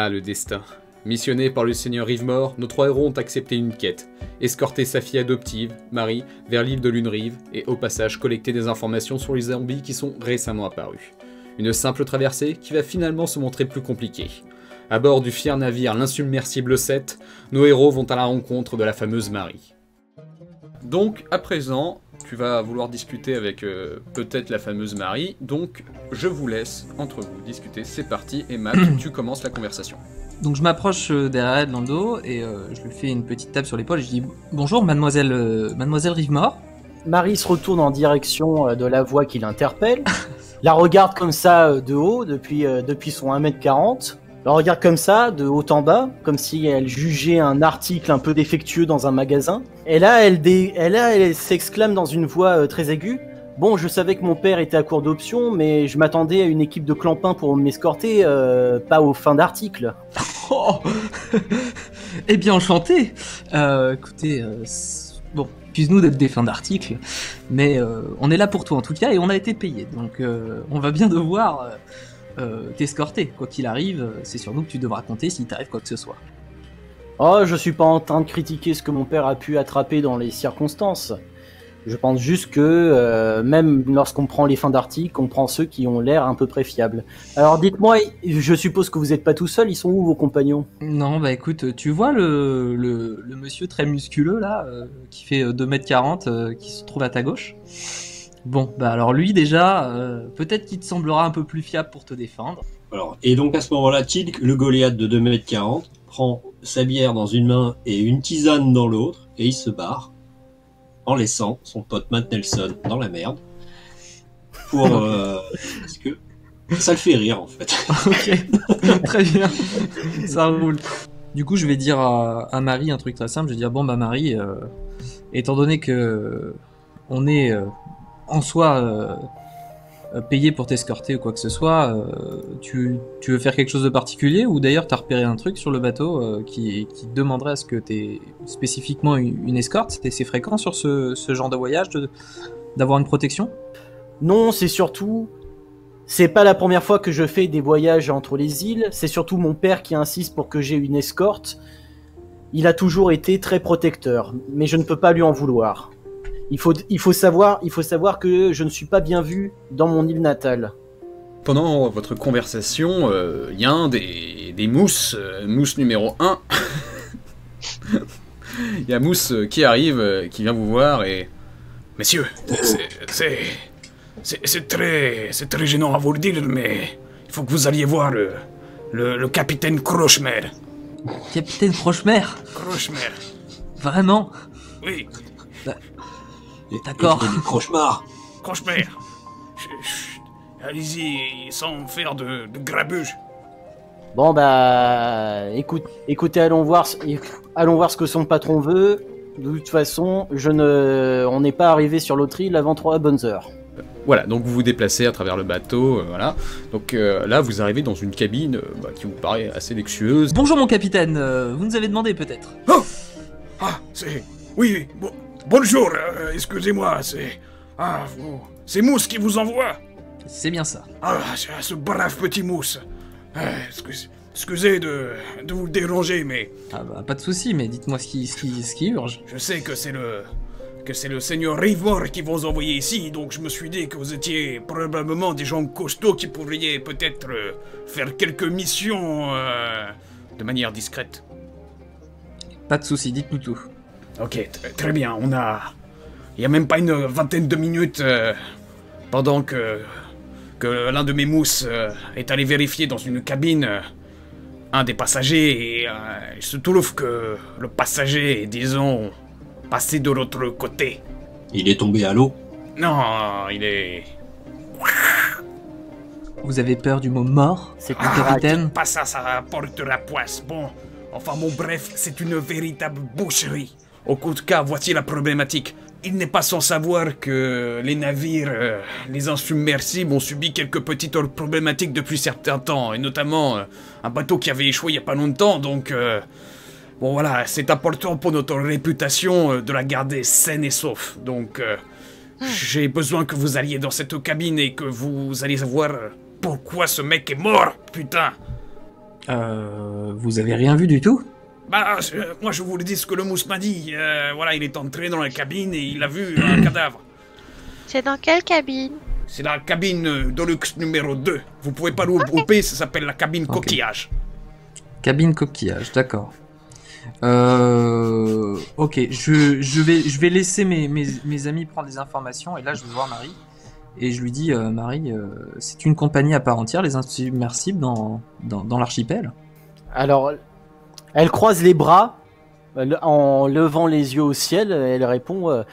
Voilà le destin. Missionnés par le seigneur Rivemore, nos trois héros ont accepté une quête. Escorter sa fille adoptive, Marie, vers l'île de Lunerive et au passage collecter des informations sur les zombies qui sont récemment apparus. Une simple traversée qui va finalement se montrer plus compliquée. À bord du fier navire l'insubmersible 7, nos héros vont à la rencontre de la fameuse Marie. Donc, à présent, tu vas vouloir discuter avec peut-être la fameuse Marie, donc je vous laisse entre vous discuter, c'est parti, et Matt, tu commences la conversation. Donc je m'approche derrière elle dans le dos et je lui fais une petite tape sur l'épaule et je dis « Bonjour mademoiselle Rivemore ». Marie se retourne en direction de la voix qui l'interpelle, la regarde comme ça de haut depuis son 1m40, la regarde comme ça de haut en bas, comme si elle jugeait un article un peu défectueux dans un magasin. Et là, elle s'exclame dans une voix très aiguë. Bon, je savais que mon père était à court d'options, mais je m'attendais à une équipe de clampins pour m'escorter, pas aux fins d'article. Oh Eh bien, enchanté. Écoutez, bon, excuse-nous d'être des fins d'article, mais on est là pour toi en tout cas et on a été payé, donc on va bien devoir t'escorter. Quoi qu'il arrive, c'est sur nous que tu devras compter s'il t'arrive quoi que ce soit. Oh, je suis pas en train de critiquer ce que mon père a pu attraper dans les circonstances. Je pense juste que même lorsqu'on prend les fins d'article, on prend ceux qui ont l'air à peu près fiables. Alors dites-moi, je suppose que vous n'êtes pas tout seul, ils sont où vos compagnons? Non, bah écoute, tu vois le monsieur très musculeux là, qui fait 2m40, qui se trouve à ta gauche? Bon, bah alors lui déjà, peut-être qu'il te semblera un peu plus fiable pour te défendre. Alors, et donc à ce moment-là, Tilk, le Goliath de 2m40, prend sa bière dans une main et une tisane dans l'autre, et il se barre, en laissant son pote Matt Nelson dans la merde, parce que ça le fait rire en fait. Ok, très bien, ça roule. Du coup, je vais dire à Marie un truc très simple, je vais dire, bon bah Marie, étant donné que on est en soi payé pour t'escorter ou quoi que ce soit, tu veux faire quelque chose de particulier, ou d'ailleurs t'as repéré un truc sur le bateau qui demanderait à ce que t'aies spécifiquement une escorte? C'est fréquent sur ce genre de voyage d'avoir une protection? Non, c'est surtout... C'est pas la première fois que je fais des voyages entre les îles, c'est surtout mon père qui insiste pour que j'ai une escorte. Il a toujours été très protecteur, mais je ne peux pas lui en vouloir. Il faut savoir que je ne suis pas bien vu dans mon île natale. Pendant votre conversation, il y a un des mousses, mousse numéro 1. Il y a Mousse qui arrive, qui vient vous voir et... Messieurs, c'est très gênant à vous le dire, mais il faut que vous alliez voir le capitaine Crochemer. Capitaine Crochemer? Crochemer. Vraiment? Oui. D'accord. Crochemar. Crochemer. Allez-y, sans faire de grabuge. Bon bah... Écoutez, allons voir ce que son patron veut. De toute façon, on n'est pas arrivé sur l'autre île avant 3 bonnes heures. Voilà, donc vous vous déplacez à travers le bateau, voilà. Donc là, vous arrivez dans une cabine qui vous paraît assez luxueuse. Bonjour mon capitaine, vous nous avez demandé peut-être? Oh ah, c'est... Oui, bonjour, excusez-moi, c'est... Ah, c'est Mousse qui vous envoie? C'est bien ça. Ah, ce brave petit Mousse. Excusez de vous déranger, mais... Ah bah, pas de souci, mais dites-moi ce qui urge. Je sais que c'est le seigneur Rivemore qui vous a envoyé ici, donc je me suis dit que vous étiez probablement des gens costauds qui pourriez peut-être faire quelques missions de manière discrète. Pas de souci, dites-nous tout. Ok, très bien, il y a même pas une vingtaine de minutes pendant que l'un de mes mousses est allé vérifier dans une cabine un des passagers, et il se trouve que le passager est, disons, passé de l'autre côté. Il est tombé à l'eau? Non, il est... Vous avez peur du mot mort, c'est le capitaine? Pas ça, ça porte la poisse. Bon, enfin bon, bref, c'est une véritable boucherie. Au coup de cas, voici la problématique. Il n'est pas sans savoir que les navires, les insubmersibles, ont subi quelques petites problématiques depuis certains temps, et notamment un bateau qui avait échoué il y a pas longtemps, donc... bon voilà, c'est important pour notre réputation de la garder saine et sauf, donc... j'ai besoin que vous alliez dans cette cabine et que vous alliez voir pourquoi ce mec est mort, putain. Vous avez rien vu du tout? Bah, moi je vous le dis ce que le mousse m'a dit. Voilà, il est entré dans la cabine et il a vu un cadavre. C'est dans quelle cabine? C'est la cabine Deluxe numéro 2. Vous pouvez pas louper, ça s'appelle la cabine Ok. coquillage. Cabine coquillage, d'accord. Ok, je vais laisser mes amis prendre des informations, et là je vais voir Marie. Et je lui dis, Marie, c'est une compagnie à part entière, les insubmersibles dans l'archipel. Alors, elle croise les bras en levant les yeux au ciel. Elle répond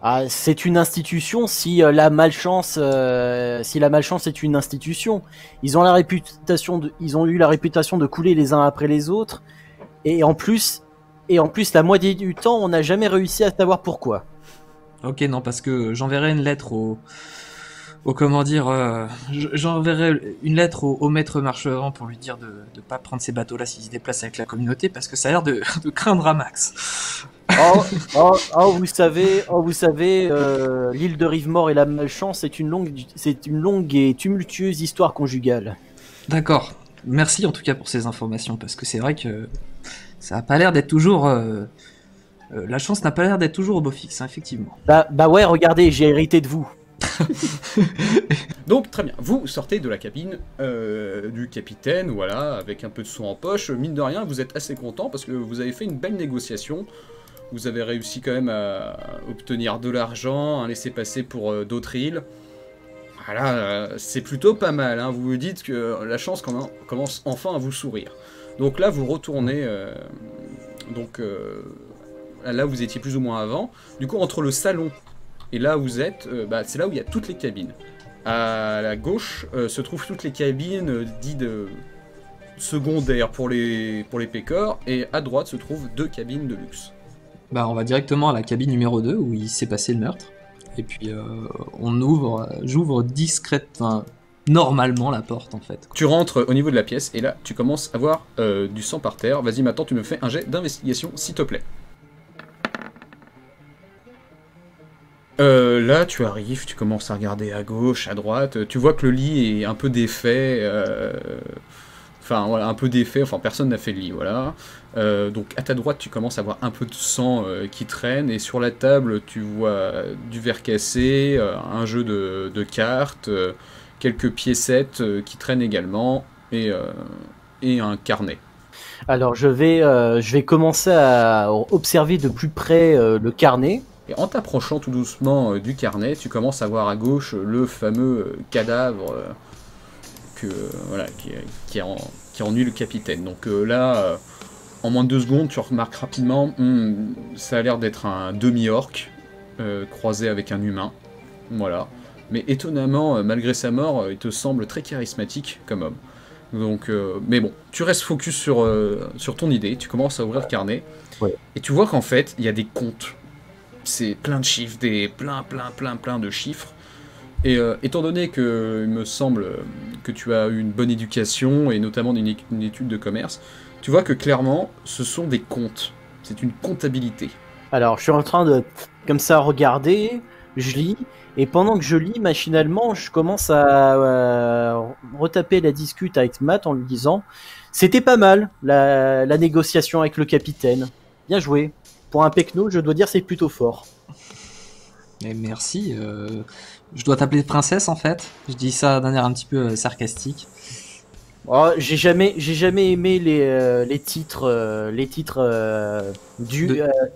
ah, c'est une institution. Si la malchance est une institution, ils ont eu la réputation de couler les uns après les autres. Et en plus, la moitié du temps, on n'a jamais réussi à savoir pourquoi. Ok, non, parce que j'enverrai une lettre j'enverrai une lettre au maître marchand pour lui dire de pas prendre ces bateaux-là s'il se déplace avec la communauté, parce que ça a l'air de craindre un max. Vous savez, l'île de Rivemort et la malchance, c'est une longue et tumultueuse histoire conjugale. D'accord. Merci en tout cas pour ces informations, parce que c'est vrai que ça a pas l'air d'être toujours... la chance n'a pas l'air d'être toujours au beau fixe, hein, effectivement. Bah ouais, regardez, j'ai hérité de vous. Donc très bien, vous sortez de la cabine du capitaine, voilà, avec un peu de sous en poche. Mine de rien, vous êtes assez content parce que vous avez fait une belle négociation. Vous avez réussi quand même à obtenir de l'argent, un laissez-passer pour d'autres îles. Voilà, c'est plutôt pas mal, hein. Vous vous dites que la chance commence enfin à vous sourire. Donc là, vous retournez... là, vous étiez plus ou moins avant. Du coup, entre le salon et là où vous êtes, c'est là où il y a toutes les cabines. À la gauche se trouvent toutes les cabines dites secondaires pour les pécores, et à droite se trouvent 2 cabines de luxe. Bah, on va directement à la cabine numéro 2 où il s'est passé le meurtre. Et puis j'ouvre discrètement, normalement la porte en fait. Tu rentres au niveau de la pièce et là tu commences à voir du sang par terre. Vas-y, maintenant tu me fais un jet d'investigation s'il te plaît. Là tu arrives, tu commences à regarder à gauche, à droite, tu vois que le lit est un peu défait, enfin personne n'a fait le lit, voilà. Donc à ta droite tu commences à voir un peu de sang qui traîne, et sur la table tu vois du verre cassé, un jeu de cartes, quelques piécettes qui traînent également, et un carnet. Alors je vais commencer à observer de plus près le carnet. Et en t'approchant tout doucement du carnet, tu commences à voir à gauche le fameux cadavre qui a ennuyé le capitaine. Donc là, en moins de 2 secondes, tu remarques rapidement, ça a l'air d'être un demi-orc croisé avec un humain. Voilà. Mais étonnamment, malgré sa mort, il te semble très charismatique comme homme. Donc, mais bon, tu restes focus sur ton idée, tu commences à ouvrir le carnet, ouais. Et tu vois qu'en fait, il y a des comptes. C'est plein de chiffres, plein de chiffres. Et étant donné que il me semble que tu as eu une bonne éducation, et notamment une étude de commerce, tu vois que clairement, ce sont des comptes. C'est une comptabilité. Alors, je suis en train de, comme ça, regarder, je lis, et pendant que je lis, machinalement, je commence à retaper la discute avec Matt en lui disant « C'était pas mal, la négociation avec le capitaine. Bien joué. Pour un pecno, je dois dire c'est plutôt fort. » Et merci. Je dois t'appeler princesse en fait. Je dis ça d'un air un petit peu sarcastique. Oh, j'ai jamais aimé les titres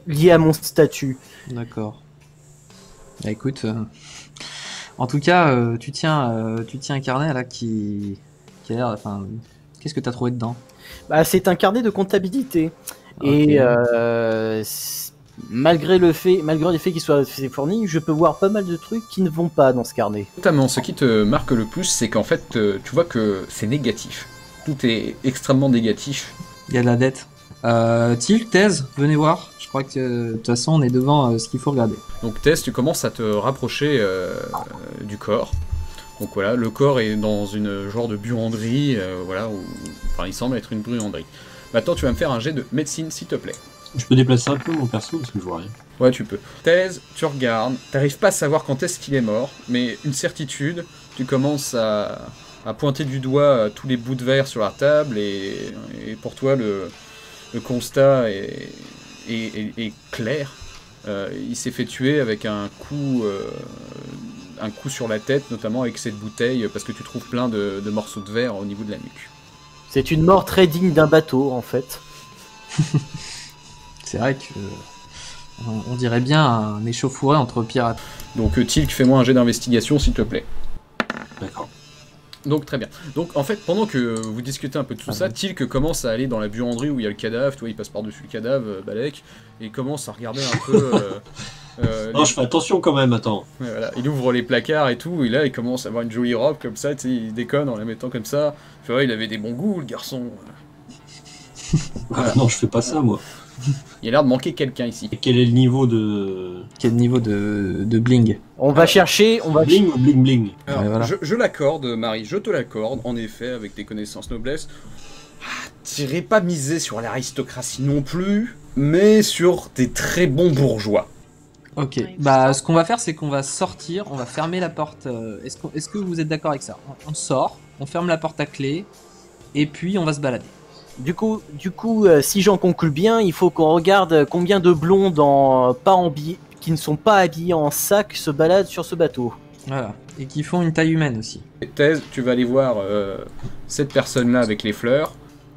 liés à mon statut. D'accord. Bah, écoute, en tout cas, tu tiens un carnet là qui a l'air. Enfin, qu'est-ce que t'as trouvé dedans? Bah, c'est un carnet de comptabilité. Okay. Et malgré le fait qu'il soit fourni, je peux voir pas mal de trucs qui ne vont pas dans ce carnet. Notamment, ce qui te marque le plus, c'est qu'en fait, tu vois que c'est négatif. Tout est extrêmement négatif. Il y a de la dette. Til, Thèse, venez voir. Je crois que de toute façon, on est devant ce qu'il faut regarder. Donc Thèse, tu commences à te rapprocher du corps. Donc voilà, le corps est dans une genre de buanderie, enfin il semble être une buanderie. Maintenant, tu vas me faire un jet de médecine, s'il te plaît. Je peux déplacer un peu mon perso parce que je vois rien. Ouais, tu peux. Thèse, tu regardes, t'arrives pas à savoir quand est-ce qu'il est mort, mais une certitude, tu commences à à pointer du doigt tous les bouts de verre sur la table, et pour toi, le constat est clair. Il s'est fait tuer avec un coup sur la tête, notamment avec cette bouteille, parce que tu trouves plein de morceaux de verre au niveau de la nuque. C'est une mort très digne d'un bateau, en fait. C'est vrai que on dirait bien un échauffouré entre pirates. Donc Tilk, fais-moi un jet d'investigation, s'il te plaît. D'accord. Donc très bien. Donc en fait, pendant que vous discutez un peu de tout ça, Tilk commence à aller dans la buanderie où il y a le cadavre, tu vois, il passe par-dessus le cadavre, Balek, et il commence à regarder un peu... Non, je fais attention quand même, attends. Ouais, voilà. Il ouvre les placards et tout, et là il commence à avoir une jolie robe comme ça, tu sais, il déconne en la mettant comme ça. Tu vois, il avait des bons goûts, le garçon. Ah, non, je fais pas ça, moi. Il a l'air de manquer quelqu'un ici. Et quel est le niveau de... Quel niveau de bling. On va chercher, Bling ou bling bling? Alors, Ouais, voilà. je l'accorde, Marie, je te l'accorde, en effet, avec tes connaissances noblesse. T'irais pas miser sur l'aristocratie non plus, mais sur des très bons bourgeois. Ok, Ouais, bah ce qu'on va faire, c'est qu'on va sortir, on va fermer la porte. Est-ce que vous êtes d'accord avec ça? On sort, on ferme la porte à clé, et puis on va se balader. Du coup, si j'en conclus bien, il faut qu'on regarde combien de blondes qui ne sont pas habillés en sac se baladent sur ce bateau. Voilà, et qui font une taille humaine aussi. Thèse, tu vas aller voir cette personne-là avec les fleurs.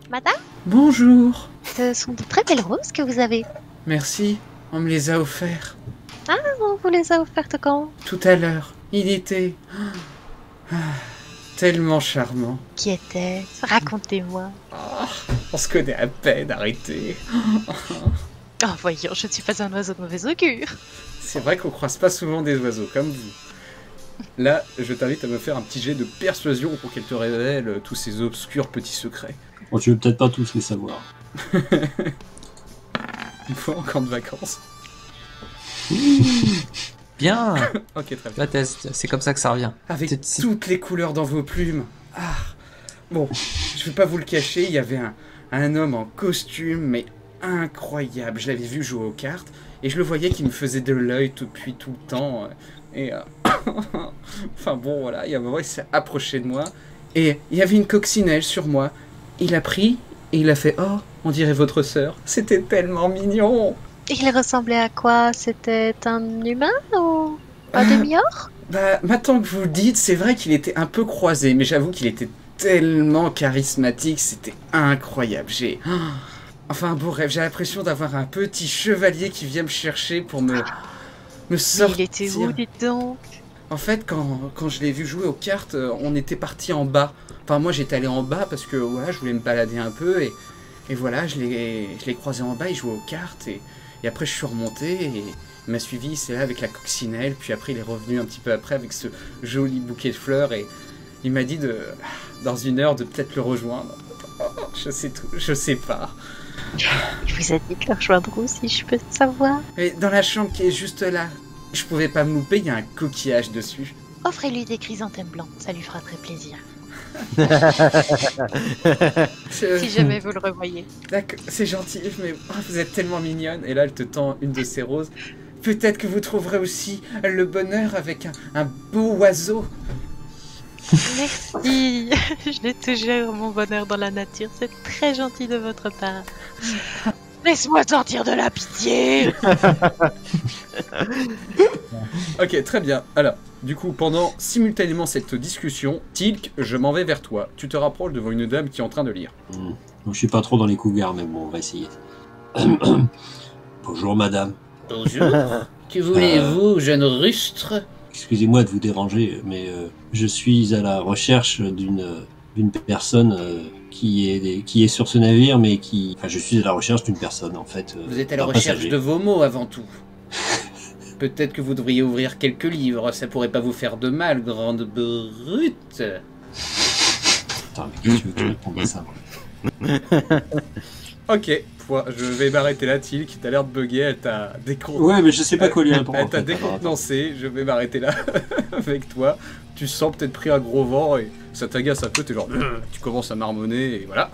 Madame, Bonjour, ce sont de très belles roses que vous avez. merci, on me les a offerts On vous les a offertes quand? tout à l'heure. Il était tellement charmant. Qui était-ce? Racontez-moi. On se connaît à peine, arrêtez. Oh voyons, je ne suis pas un oiseau de mauvais augure. C'est vrai qu'on croise pas souvent des oiseaux comme vous. Là, je t'invite à me faire un petit jet de persuasion pour qu'elle te révèle tous ces obscurs petits secrets. Bon, tu veux peut-être pas tous les savoir. Une fois en camp de vacances. Bien. Ok, très bien. La thèse, c'est comme ça que ça revient. Avec C'est- toutes les couleurs dans vos plumes. Ah. Bon, je vais pas vous le cacher, il y avait un homme en costume, mais incroyable. Je l'avais vu jouer aux cartes, et je le voyais qui me faisait de l'œil depuis tout le temps. Et enfin bon, voilà, il y a un moment, il s'est approché de moi, et il y avait une coccinelle sur moi. Il a pris, et il a fait « Oh, on dirait votre sœur. » C'était tellement mignon. Il ressemblait à quoi? C'était un humain ou un demi-orc? Bah, maintenant que vous le dites, c'est vrai qu'il était un peu croisé, mais j'avoue qu'il était tellement charismatique, c'était incroyable. Enfin, bon, rêve, j'ai l'impression d'avoir un petit chevalier qui vient me chercher pour me Mais sortir. il était où, dites donc? En fait, quand je l'ai vu jouer aux cartes, on était parti en bas. Enfin, moi, j'étais allé en bas parce que voilà, je voulais me balader un peu, et voilà, je l'ai croisé en bas, il jouait aux cartes, et après, je suis remonté, et il m'a suivi, c'est là avec la coccinelle, puis après, il est revenu un petit peu après avec ce joli bouquet de fleurs, et il m'a dit dans une heure de peut-être le rejoindre. Oh, je sais pas. Il vous a dit de le rejoindre où, si je peux savoir? Mais dans la chambre qui est juste là, je pouvais pas me louper, il y a un coquillage dessus. Offrez-lui des chrysanthèmes blancs, ça lui fera très plaisir. Si jamais vous le revoyez. D'accord, c'est gentil, mais vous êtes tellement mignonne. Et là, elle te tend une de ses roses. Peut-être que vous trouverez aussi le bonheur avec un beau oiseau. Merci. Je l'ai toujours mon bonheur dans la nature. C'est très gentil de votre part. Laisse-moi sortir de la pitié. Ok, très bien. Alors, du coup, pendant simultanément cette discussion, Tilk, je m'en vais vers toi. Tu te rapproches devant une dame qui est en train de lire. Je suis pas trop dans les cougars, mais bon, on va essayer. Bonjour, madame. Bonjour. Que voulez-vous, jeune rustre? Excusez-moi de vous déranger, mais je suis à la recherche d'une personne qui est sur ce navire, mais qui... Enfin, je suis à la recherche d'une personne, en fait. Vous êtes à la d'un recherche passager. de vos mots avant tout. Peut-être que vous devriez ouvrir quelques livres, ça pourrait pas vous faire de mal, grande brute. Attends, mais qu'est-ce que tu veux que je réponde à ça, moi? Ok, je vais m'arrêter là, Tilk, t'as l'air de bugger, elle t'a décontenancé. Ouais, mais je sais pas quoi lui répondre. Elle en t'a fait. décontenancé, je vais m'arrêter là avec toi. Tu sens peut-être pris un gros vent et ça t'agace un peu, t'es genre... tu commences à marmonner et voilà.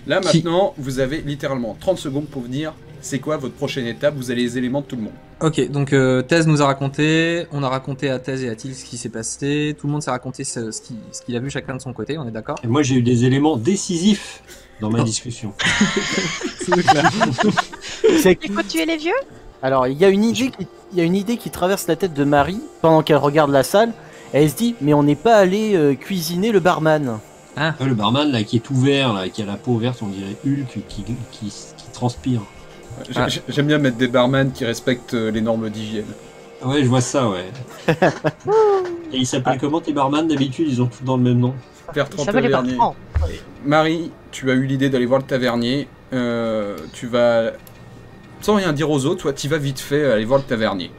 Là maintenant, vous avez littéralement 30 secondes pour venir c'est quoi votre prochaine étape? Vous avez les éléments de tout le monde. Ok, donc Thèse nous a raconté, on a raconté à Thèse et à Til ce qui s'est passé, tout le monde s'est raconté ce qu'il a vu chacun de son côté, on est d'accord? Et moi, j'ai eu des éléments décisifs dans ma discussion. C'est Il faut tuer les vieux? Alors, il y a une idée qui traverse la tête de Marie pendant qu'elle regarde la salle. Elle se dit, mais on n'est pas allé cuisiner le barman. Ah, Le barman là qui est ouvert, là, qui a la peau verte, on dirait Hulk qui transpire. J'aime bien mettre des barman qui respectent les normes d'hygiène. Ouais, je vois ça, ouais. Et ils s'appellent comment tes barman d'habitude? Ils ont tous dans le même nom. Bertrand Ça va les Tavernier. Bertrand. Marie, tu as eu l'idée d'aller voir le tavernier. Tu vas, sans rien dire aux autres, toi, tu vas vite fait aller voir le tavernier.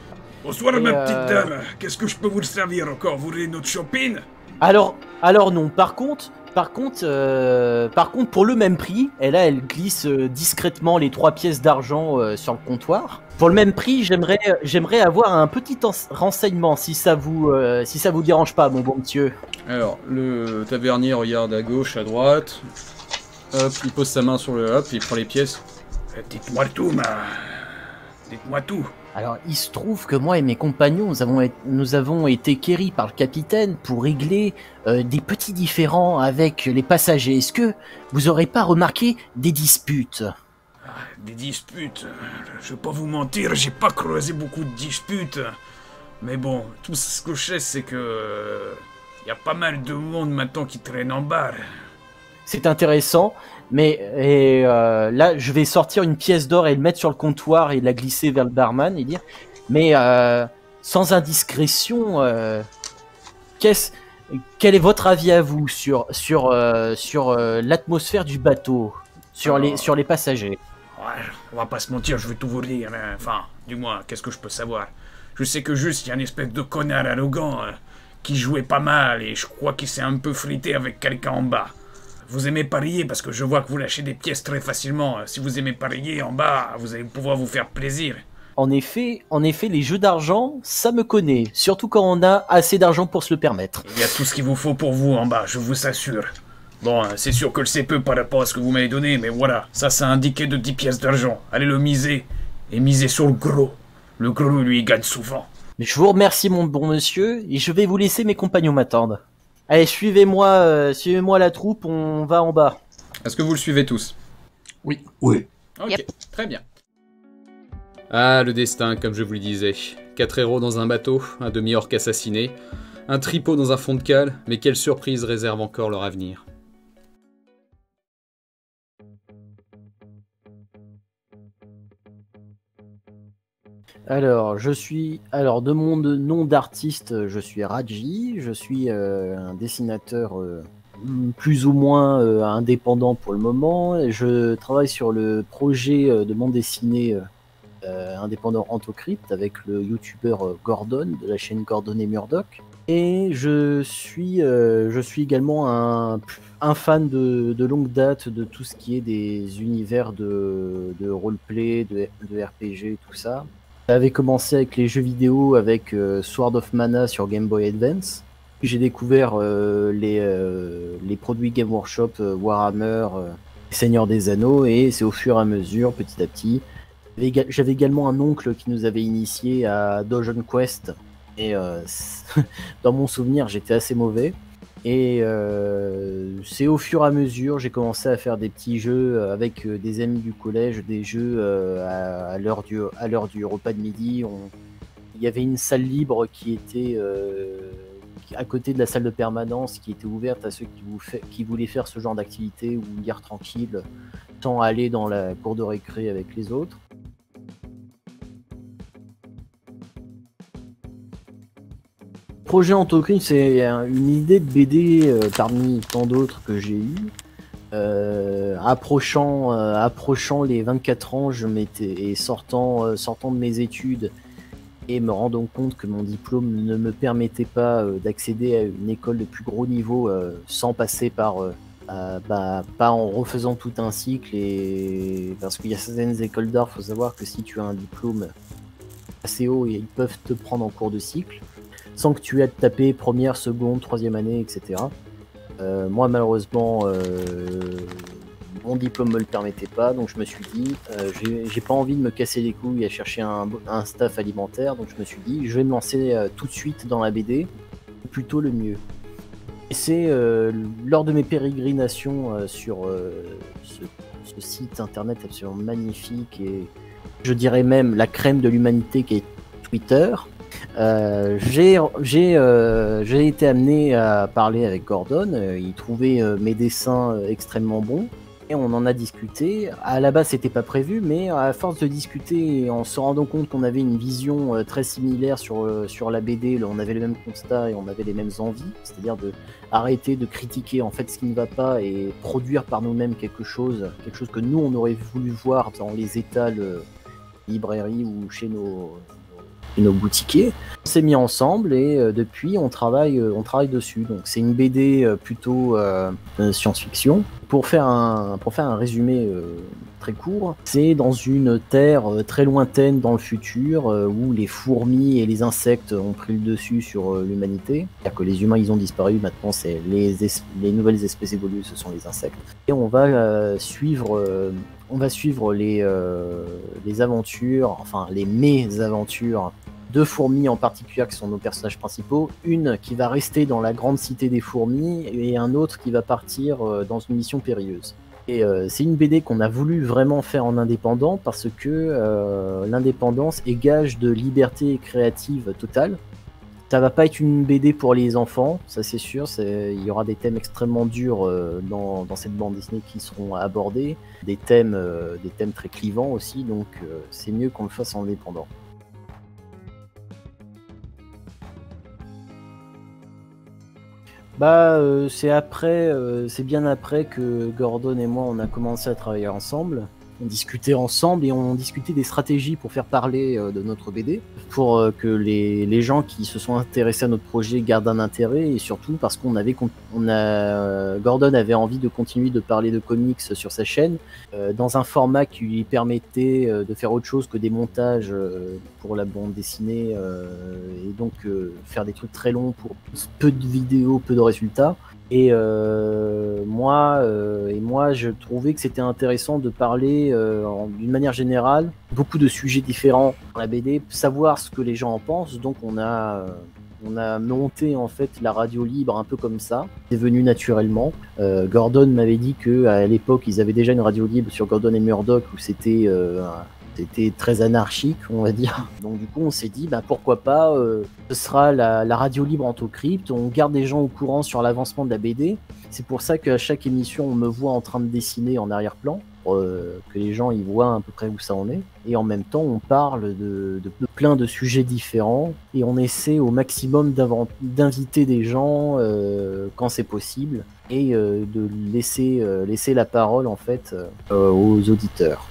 Bonsoir, Et, ma petite dame. Qu'est-ce que je peux vous servir encore? Vous voulez notre shopping? Alors non. Par contre, pour le même prix, et là, elle glisse discrètement les 3 pièces d'argent sur le comptoir. Pour le même prix, j'aimerais avoir un petit renseignement, si ça vous dérange pas, mon bon monsieur. Alors, le tavernier regarde à gauche, à droite. Hop, il pose sa main sur le hop, il prend les pièces. Dites-moi tout, dites-moi tout. Alors, il se trouve que moi et mes compagnons, nous avons été quéris par le capitaine pour régler des petits différends avec les passagers. Est-ce que vous aurez pas remarqué des disputes? Des disputes. Je vais pas vous mentir, j'ai pas creusé beaucoup de disputes. Mais bon, tout ce que je sais, c'est que... y a pas mal de monde maintenant qui traîne en bar. C'est intéressant, mais là, je vais sortir une pièce d'or et le mettre sur le comptoir et la glisser vers le barman et dire, mais sans indiscrétion, quel est votre avis à vous sur l'atmosphère du bateau, sur les passagers? Ouais, on va pas se mentir, je vais tout vous dire. Hein. Enfin, du moins, qu'est-ce que je peux savoir? Je sais que juste, il y a une espèce de connard arrogant qui jouait pas mal et je crois qu'il s'est un peu frité avec quelqu'un en bas. Vous aimez parier parce que je vois que vous lâchez des pièces très facilement. Si vous aimez parier en bas, vous allez pouvoir vous faire plaisir. En effet, les jeux d'argent, ça me connaît, surtout quand on a assez d'argent pour se le permettre. Il y a tout ce qu'il vous faut pour vous en bas, je vous assure. Bon, c'est sûr que c'est peu par rapport à ce que vous m'avez donné, mais voilà, ça indiqué de 10 pièces d'argent. Allez le miser, et misez sur le gros. Le gros, lui, il gagne souvent. Mais je vous remercie, mon bon monsieur, et je vais vous laisser, mes compagnons m'attendent. Allez, suivez-moi la troupe, on va en bas. Est-ce que vous le suivez tous? Oui. Ok, Yep. très bien. Ah, le destin, comme je vous le disais. 4 héros dans un bateau, un demi-orc assassiné, un tripot dans un fond de cale, mais quelle surprise réserve encore leur avenir? Alors, de mon nom d'artiste, je suis Raji, je suis un dessinateur plus ou moins indépendant pour le moment. Et je travaille sur le projet de bande dessinée indépendant Antocrypt avec le youtubeur Gordon de la chaîne Gordon et Murdoch. Et je suis également un fan de longue date de tout ce qui est des univers de roleplay, de RPG, tout ça. J'avais commencé avec les jeux vidéo avec Sword of Mana sur Game Boy Advance. Puis j'ai découvert les produits Game Workshop, Warhammer, Seigneur des Anneaux, et c'est au fur et à mesure, petit à petit. J'avais également un oncle qui nous avait initié à Dungeon Quest, et dans mon souvenir, j'étais assez mauvais. Et c'est au fur et à mesure, j'ai commencé à faire des petits jeux avec des amis du collège, des jeux à l'heure du repas de midi. Il y avait une salle libre qui était à côté de la salle de permanence, qui était ouverte à ceux qui voulaient faire ce genre d'activité ou lire tranquille, sans aller dans la cour de récré avec les autres. Projet Antocrypt, c'est une idée de BD parmi tant d'autres que j'ai eu. Approchant les 24 ans, sortant de mes études et me rendant compte que mon diplôme ne me permettait pas d'accéder à une école de plus gros niveau sans passer par pas en refaisant tout un cycle, et parce qu'il y a certaines écoles d'art, faut savoir que si tu as un diplôme assez haut, ils peuvent te prendre en cours de cycle sans que tu aies à te taper première, seconde, troisième année, etc. Moi, malheureusement, mon diplôme me le permettait pas, donc je me suis dit, j'ai pas envie de me casser les couilles à chercher un staff alimentaire, donc je me suis dit, je vais me lancer tout de suite dans la BD, plutôt le mieux. Et c'est lors de mes pérégrinations sur ce site internet absolument magnifique et je dirais même la crème de l'humanité qui est Twitter, j'ai été amené à parler avec Gordon. Il trouvait mes dessins extrêmement bons et on en a discuté. À la base, c'était pas prévu, mais à force de discuter et en se rendant compte qu'on avait une vision très similaire sur la BD, on avait les mêmes constats et on avait les mêmes envies, c'est-à-dire de arrêter de critiquer en fait ce qui ne va pas et produire par nous-mêmes quelque chose que nous on aurait voulu voir dans les étals librairies ou chez nos boutiquiers. On s'est mis ensemble et depuis on travaille dessus. Donc c'est une BD plutôt science-fiction. Pour faire un résumé très court, c'est dans une terre très lointaine dans le futur où les fourmis et les insectes ont pris le dessus sur l'humanité. C'est-à-dire que les humains ils ont disparu, maintenant c'est les nouvelles espèces évoluées, ce sont les insectes. Et on va suivre les aventures, enfin les mésaventures de fourmis en particulier qui sont nos personnages principaux, une qui va rester dans la grande cité des fourmis et un autre qui va partir dans une mission périlleuse. Et c'est une BD qu'on a voulu vraiment faire en indépendant parce que l'indépendance est gage de liberté créative totale. Ça va pas être une BD pour les enfants, ça c'est sûr, il y aura des thèmes extrêmement durs dans cette bande dessinée qui seront abordés, des thèmes très clivants aussi, donc c'est mieux qu'on le fasse en indépendant. C'est bien après que Gordon et moi on a commencé à travailler ensemble. On discutait ensemble et on discutait des stratégies pour faire parler de notre BD, pour que les gens qui se sont intéressés à notre projet gardent un intérêt et surtout parce Gordon avait envie de continuer de parler de comics sur sa chaîne dans un format qui lui permettait de faire autre chose que des montages pour la bande dessinée et donc faire des trucs très longs pour peu de vidéos, peu de résultats. Et moi, je trouvais que c'était intéressant de parler d'une manière générale, beaucoup de sujets différents dans la BD, savoir ce que les gens en pensent. Donc on a monté en fait la radio libre un peu comme ça. C'est venu naturellement. Gordon m'avait dit que à l'époque ils avaient déjà une radio libre sur Gordon et Murdoch où c'était très anarchique, on va dire. Donc du coup, on s'est dit, pourquoi pas, ce sera la radio libre Antocrypte, on garde les gens au courant sur l'avancement de la BD. C'est pour ça qu'à chaque émission, on me voit en train de dessiner en arrière-plan, pour que les gens y voient à peu près où ça en est. Et en même temps, on parle de plein de sujets différents, et on essaie au maximum d'inviter des gens quand c'est possible, et de laisser la parole, en fait, aux auditeurs.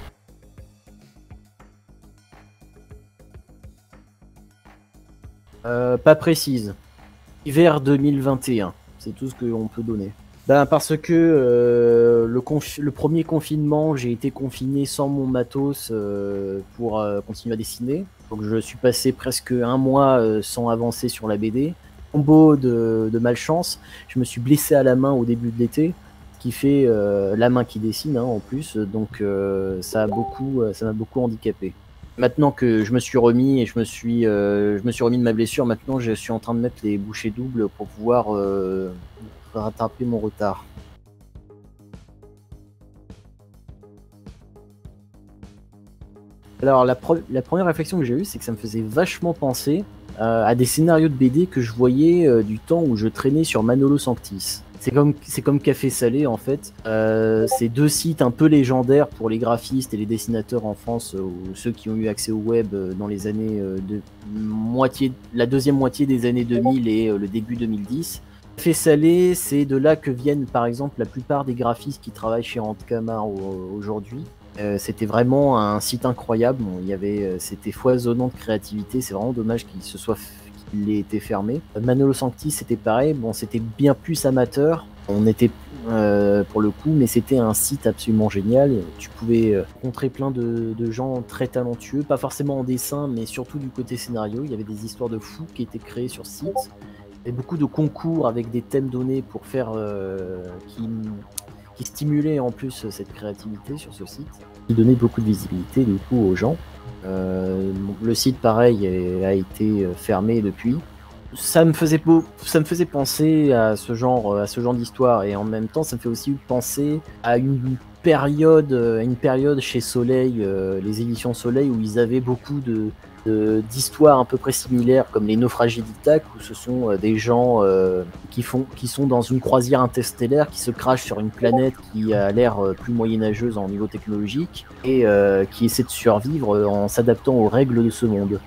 Pas précise. Hiver 2021, c'est tout ce qu'on peut donner. Parce que le premier confinement, j'ai été confiné sans mon matos pour continuer à dessiner. Donc je suis passé presque un mois sans avancer sur la BD. Combo de malchance, je me suis blessé à la main au début de l'été, ce qui fait la main qui dessine en plus, donc ça m'a beaucoup handicapé. Maintenant que je me suis remis et je me suis remis de ma blessure, maintenant je suis en train de mettre les bouchées doubles pour pouvoir rattraper mon retard. Alors la première réflexion que j'ai eue, c'est que ça me faisait vachement penser à des scénarios de BD que je voyais du temps où je traînais sur Manolo Sanctis. C'est comme Café Salé en fait. C'est deux sites un peu légendaires pour les graphistes et les dessinateurs en France, ou ceux qui ont eu accès au web dans les années la deuxième moitié des années 2000 et le début 2010. Café Salé, c'est de là que viennent par exemple la plupart des graphistes qui travaillent chez Antkamar aujourd'hui. C'était vraiment un site incroyable. C'était foisonnant de créativité. C'est vraiment dommage qu'il ait été fermé. Manolo Sanctis, c'était pareil. Bon, c'était bien plus amateur. On était pour le coup, mais c'était un site absolument génial. Tu pouvais rencontrer plein de gens très talentueux, pas forcément en dessin, mais surtout du côté scénario. Il y avait des histoires de fous qui étaient créées sur ce site. Il y avait beaucoup de concours avec des thèmes donnés pour faire qui qui stimulait en plus cette créativité sur ce site, qui donnait beaucoup de visibilité du coup aux gens. Le site pareil a été fermé depuis. Ça me faisait penser à ce genre d'histoire, et en même temps ça me fait aussi penser à une période chez Soleil, les éditions Soleil, où ils avaient beaucoup d'histoires à peu près similaires, comme les naufragés d'Ithaque, où ce sont des gens qui sont dans une croisière interstellaire, qui se crachent sur une planète qui a l'air plus moyenâgeuse en niveau technologique, et qui essaie de survivre en s'adaptant aux règles de ce monde.